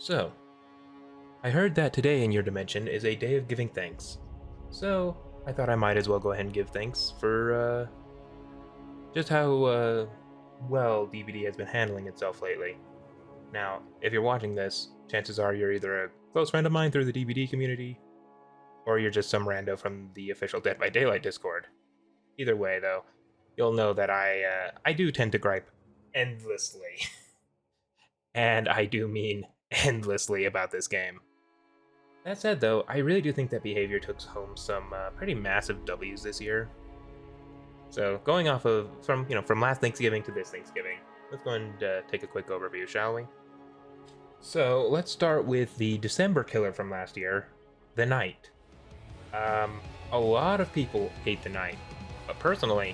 So, I heard that today in your dimension is a day of giving thanks. So, I thought I might as well go ahead and give thanks for just how well DBD has been handling itself lately. Now, if you're watching this, chances are you're either a close friend of mine through the DBD community, or you're just some rando from the official Dead by Daylight Discord. Either way, though, you'll know that I do tend to gripe endlessly, and I do mean endlessly about this game. That said, though, I really do think that behavior took home some pretty massive W's this year. So, going off of from last Thanksgiving to this Thanksgiving, let's go and take a quick overview, shall we? So, let's start with the December killer from last year, the Knight. A lot of people hate the Knight, but personally,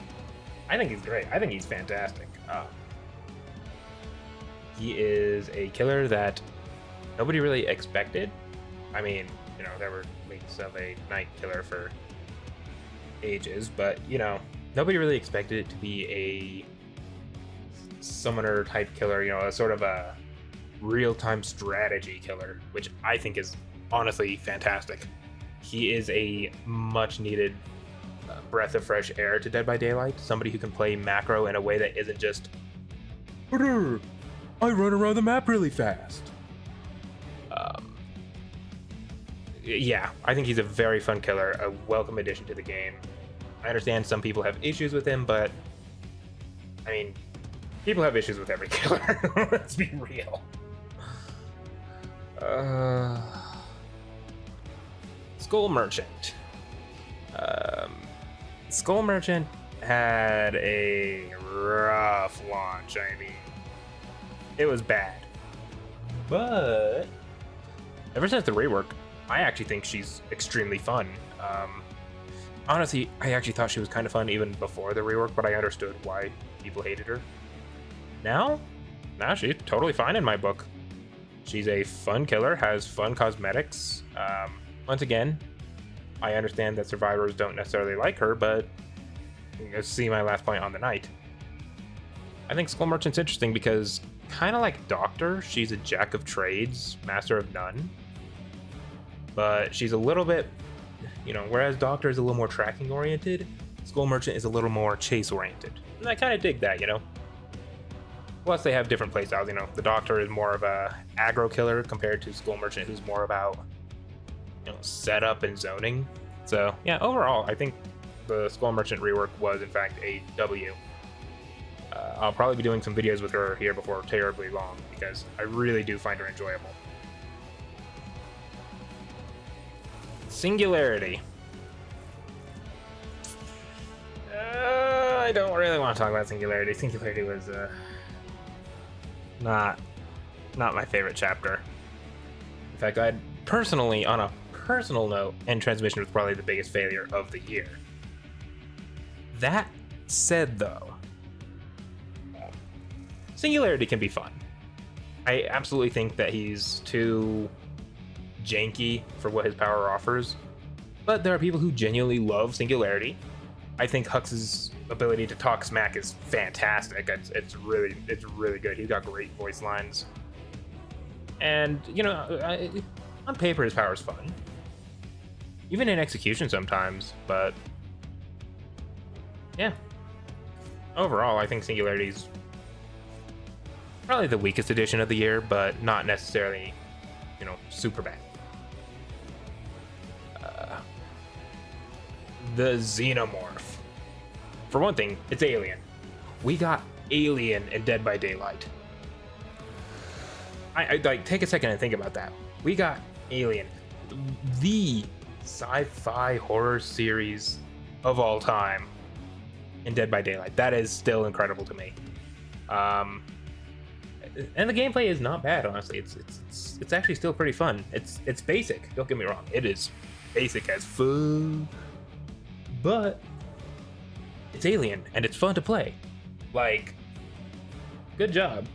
I think he's great. I think he's fantastic. He is a killer that nobody really expected. I mean, there were leaks of a Knight killer for ages, but, nobody really expected it to be a summoner type killer, a sort of a real-time strategy killer, which I think is honestly fantastic. He is a much-needed breath of fresh air to Dead by Daylight, somebody who can play macro in a way that isn't just, I run around the map really fast. Yeah, I think he's a very fun killer, a welcome addition to the game. I understand some people have issues with him, but I mean, people have issues with every killer. Let's be real. Skull Merchant. Skull Merchant had a rough launch. I mean, it was bad. But ever since the rework, I actually think she's extremely fun. Honestly, I actually thought she was kind of fun even before the rework, but I understood why people hated her. Now she's totally fine in my book. She's a fun killer, has fun cosmetics. Once again, I understand that survivors don't necessarily like her, but you see my last point on the Knight. I think Skull Merchant's interesting because, kind of like Doctor, she's a jack of trades, master of none. But she's a little bit, whereas Doctor is a little more tracking oriented, Skull Merchant is a little more chase oriented. And I kind of dig that, Plus they have different playstyles, The Doctor is more of a aggro killer compared to Skull Merchant, who's more about, setup and zoning. So yeah, overall, I think the Skull Merchant rework was in fact a W. I'll probably be doing some videos with her here before terribly long because I really do find her enjoyable. Singularity. I don't really want to talk about Singularity. Singularity was not my favorite chapter. In fact, I'd personally, on a personal note, End Transmission was probably the biggest failure of the year. That said, though, Singularity can be fun. I absolutely think that he's too janky for what his power offers, but there are people who genuinely love Singularity. I think Hux's ability to talk smack is fantastic. It's really good. He's got great voice lines, and on paper his power is fun, even in execution sometimes. But yeah, overall, I think Singularity's probably the weakest edition of the year, but not necessarily, super bad. The Xenomorph. For one thing, it's Alien. We got Alien in Dead by Daylight. I take a second and think about that. We got Alien, the sci-fi horror series of all time, in Dead by Daylight. That is still incredible to me. And the gameplay is not bad, honestly. It's actually still pretty fun. It's basic. Don't get me wrong. It is basic as fuck, but it's Alien and it's fun to play. Like, good job.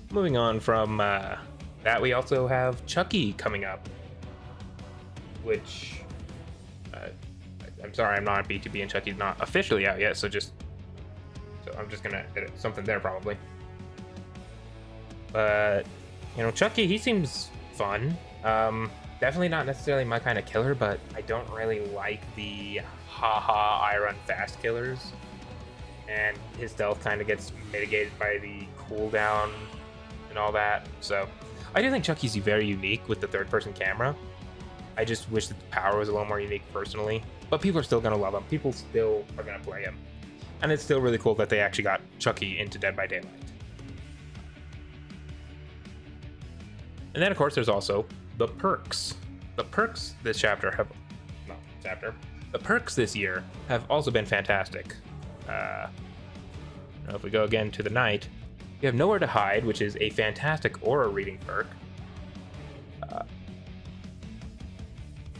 Moving on from that, we also have Chucky coming up, which I'm sorry, I'm not on B2B and Chucky's not officially out yet, so I'm just gonna edit something there probably. But, you know, Chucky, he seems fun. Definitely not necessarily my kind of killer, but I don't really like the haha I run fast killers. And his stealth kind of gets mitigated by the cooldown and all that. So I do think Chucky's very unique with the third-person camera. I just wish that the power was a little more unique personally. But people are still going to love him. People still are going to play him. And it's still really cool that they actually got Chucky into Dead by Daylight. And then, of course, there's also the perks. The perks this chapter have... No, chapter. The perks this year have also been fantastic. If we go again to the night, you have Nowhere to Hide, which is a fantastic aura reading perk.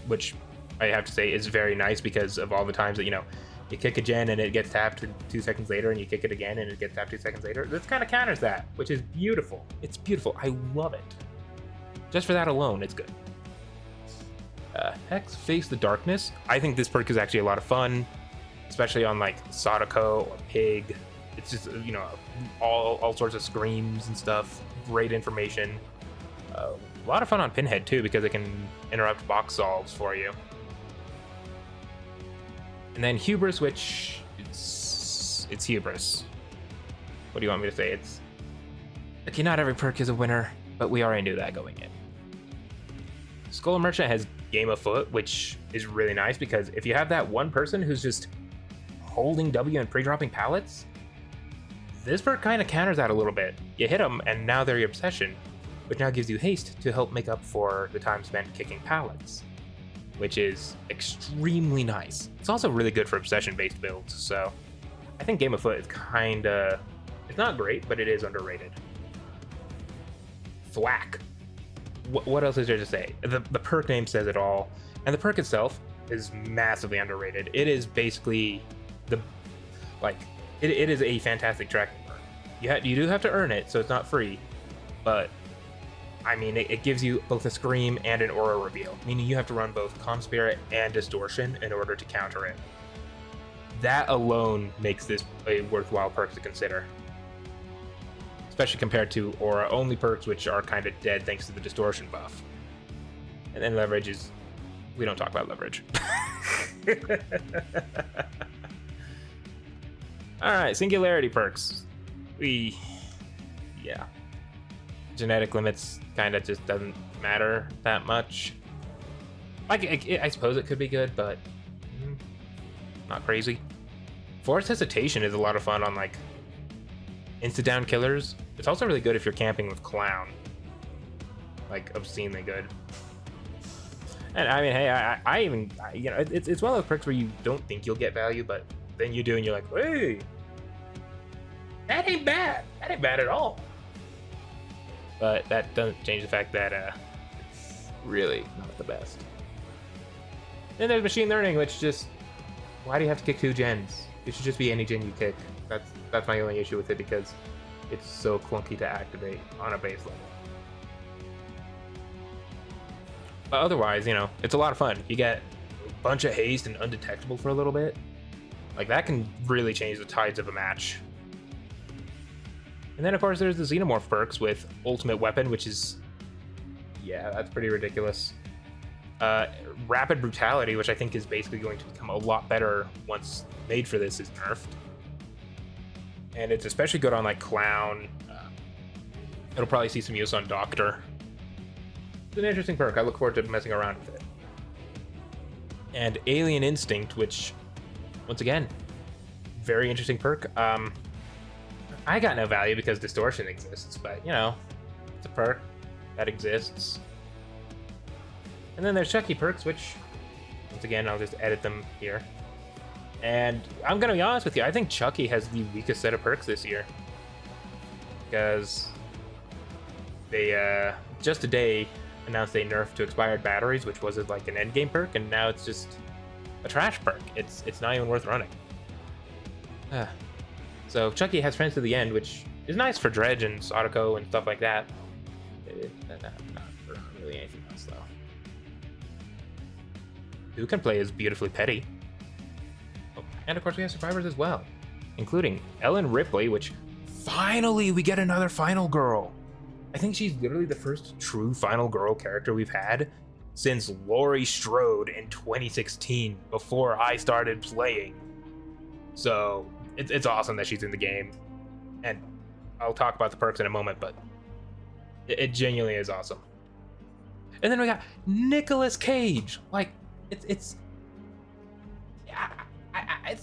Which I have to say is very nice because of all the times that, you know, you kick a gen and it gets tapped 2 seconds later, and you kick it again and it gets tapped 2 seconds later. This kind of counters that, which is beautiful. It's beautiful. I love it. Just for that alone, it's good. Hex Face the Darkness. I think this perk is actually a lot of fun, especially on like Sadako or Pig. It's just, you know, all sorts of screams and stuff. Great information. A lot of fun on Pinhead too, because it can interrupt box solves for you. And then Hubris, which it's Hubris. What do you want me to say? It's okay. Not every perk is a winner, but we already knew that going in. Skull Merchant has Game of Foot, which is really nice because if you have that one person who's just holding W and pre-dropping pallets, this perk kind of counters that a little bit. You hit them, and now they're your obsession, which now gives you haste to help make up for the time spent kicking pallets, which is extremely nice. It's also really good for obsession-based builds, so I think Game of Foot is kinda... It's not great, but it is underrated. Thwack. What else is there to say? The perk name says it all, and the perk itself is massively underrated. It is basically it is a fantastic tracking perk. You do have to earn it, so it's not free, but I mean, it gives you both a Scream and an Aura Reveal, meaning you have to run both Calm Spirit and Distortion in order to counter it. That alone makes this a worthwhile perk to consider. Especially compared to Aura-only perks, which are kind of dead thanks to the Distortion buff. And then Leverage is... We don't talk about Leverage. Alright, Singularity perks. Yeah. Genetic limits kind of just doesn't matter that much. I suppose it could be good, but... not crazy. Forced Hesitation is a lot of fun on, like, insta-down killers. It's also really good if you're camping with Clown. Like, obscenely good. And I mean, hey, I even, you know, it's one of those perks where you don't think you'll get value, but then you do, and you're like, hey, that ain't bad. That ain't bad at all. But that doesn't change the fact that it's really not the best. Then there's Machine Learning, which just, why do you have to kick 2 gens? It should just be any gen you kick. That's my only issue with it, because it's so clunky to activate on a base level. But otherwise, you know, it's a lot of fun. You get a bunch of haste and undetectable for a little bit. Like, that can really change the tides of a match. And then, of course, there's the Xenomorph perks with Ultimate Weapon, which is... yeah, that's pretty ridiculous. Rapid Brutality, which I think is basically going to become a lot better once Made for This is nerfed. And it's especially good on, like, Clown. It'll probably see some use on Doctor. It's an interesting perk. I look forward to messing around with it. And Alien Instinct, which, once again, very interesting perk. I got no value because Distortion exists, but, you know, it's a perk that exists. And then there's Chucky perks, which, once again, I'll just edit them here. And I'm gonna be honest with you, I think Chucky has the weakest set of perks this year. Because they, just today, announced a nerf to expired batteries, which was like an endgame perk, and now it's just a trash perk. It's not even worth running. So Chucky has Friends to the End, which is nice for Dredge and Sadako and stuff like that. Not for really anything else, though. Who can play is beautifully petty. Oh, and of course we have survivors as well, including Ellen Ripley, which finally we get another final girl. I think she's literally the first true final girl character we've had since Laurie Strode in 2016, before I started playing. So it's awesome that she's in the game, and I'll talk about the perks in a moment, but it genuinely is awesome. And then we got Nicolas Cage. Like, it's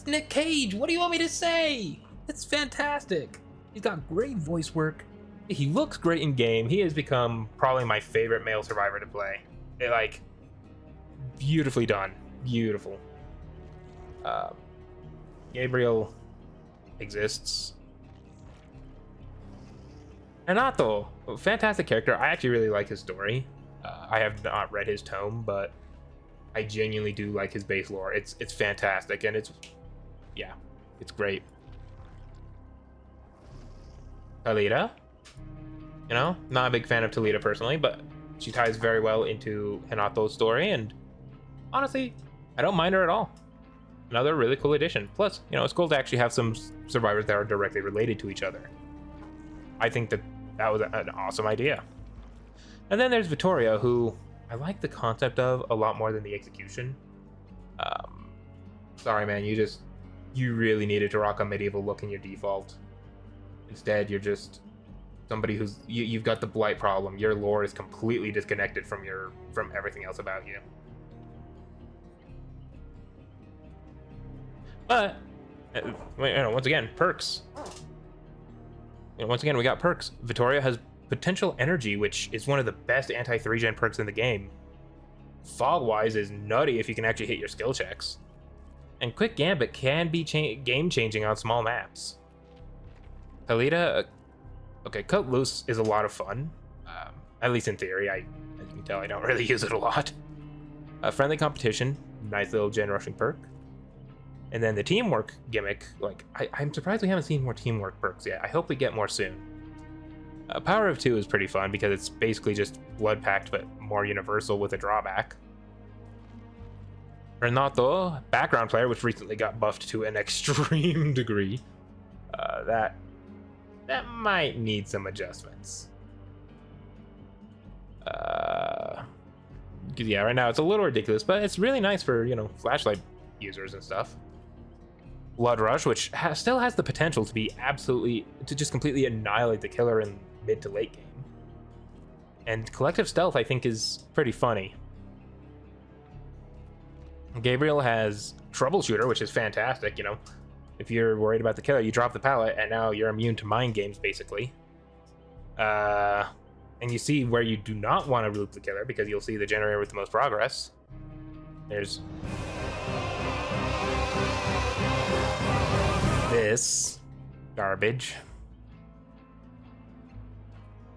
Nick Cage. What do you want me to say? It's fantastic. He's got great voice work. He looks great in game. He has become probably my favorite male survivor to play. Like, beautifully done. Beautiful. Gabriel exists. Renato, fantastic character. I actually really like his story. I have not read his tome, but I genuinely do like his base lore. It's fantastic, and it's great. Talita, you know, not a big fan of Talita personally, but she ties very well into Renato's story, and honestly, I don't mind her at all. Another really cool addition. Plus, you know, it's cool to actually have some survivors that are directly related to each other. I think that was an awesome idea. And then there's Vittoria, who I like the concept of a lot more than the execution. Sorry, man, you really needed to rock a medieval look in your default. Instead, you're just somebody who's you've got the blight problem. Your lore is completely disconnected from everything else about you. But once again, perks. Once again, we got perks. Vittoria has potential energy, which is one of the best anti-3 gen perks in the game. Fog-wise is nutty if you can actually hit your skill checks. And Quick Gambit can be game-changing on small maps. Talita, okay, Cut Loose is a lot of fun. At least in theory. As you can tell, I don't really use it a lot. Friendly Competition, nice little gen rushing perk. And then the teamwork gimmick, like, I'm surprised we haven't seen more teamwork perks yet. I hope we get more soon. Power of 2 is pretty fun because it's basically just Blood Pact, but more universal with a drawback. Renato, background player, which recently got buffed to an extreme degree. That might need some adjustments. Yeah, right now it's a little ridiculous, but it's really nice for, you know, flashlight users and stuff. Blood Rush, which still has the potential to be to just completely annihilate the killer in mid to late game. And Collective Stealth, I think, is pretty funny. Gabriel has Troubleshooter, which is fantastic, you know. If you're worried about the killer, you drop the pallet, and now you're immune to mind games, basically. And you see where you do not want to loop the killer, because you'll see the generator with the most progress. There's this garbage.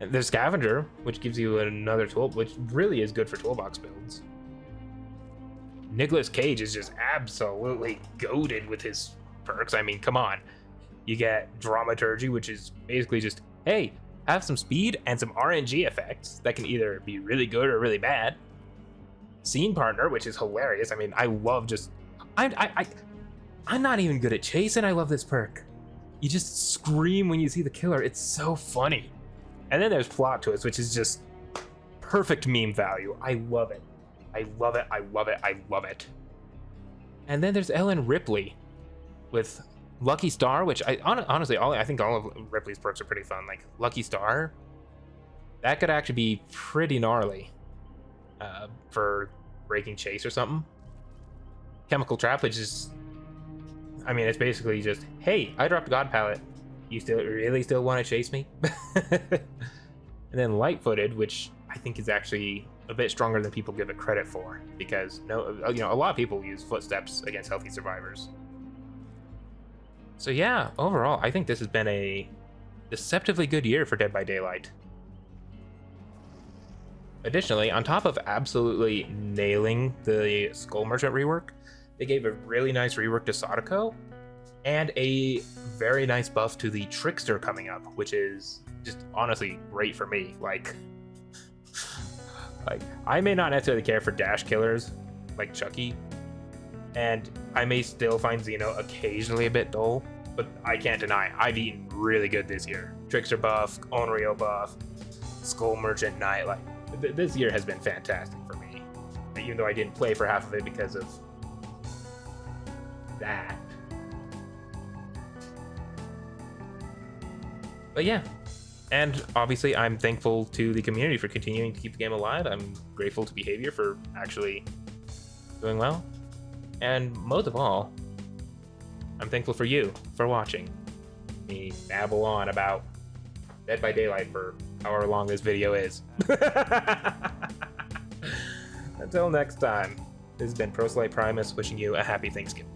And there's Scavenger, which gives you another tool, which really is good for toolbox builds. Nicolas Cage is just absolutely goated with his perks. I mean, come on. You get Dramaturgy, which is basically just, hey, have some speed and some RNG effects that can either be really good or really bad. Scene Partner, which is hilarious. I mean, I love just... I'm not even good at chasing. I love this perk. You just scream when you see the killer. It's so funny. And then there's Plot Twist, which is just perfect meme value. I love it. I love it. I love it. I love it. And then there's Ellen Ripley with Lucky Star, which honestly, I think all of Ripley's perks are pretty fun. Like Lucky Star, that could actually be pretty gnarly for breaking chase or something. Chemical Trap, which is, I mean, it's basically just, hey, I dropped a God Pallet. You still want to chase me? And then Light Footed, which I think is actually a bit stronger than people give it credit for, because a lot of people use footsteps against healthy survivors. So yeah, overall, I think this has been a deceptively good year for Dead by Daylight. Additionally, on top of absolutely nailing the Skull Merchant rework, they gave a really nice rework to Sadako, and a very nice buff to the Trickster coming up, which is just honestly great for me. Like I may not necessarily care for dash killers like Chucky, and I may still find Xeno occasionally a bit dull, but I can't deny I've eaten really good this year. Trickster buff, Onryo buff, Skull Merchant Night. Like, this year has been fantastic for me. Even though I didn't play for half of it because of that. But yeah. And obviously, I'm thankful to the community for continuing to keep the game alive. I'm grateful to Behavior for actually doing well. And most of all, I'm thankful for you for watching me babble on about Dead by Daylight for however long this video is. Until next time, this has been Proselyte Primus wishing you a happy Thanksgiving.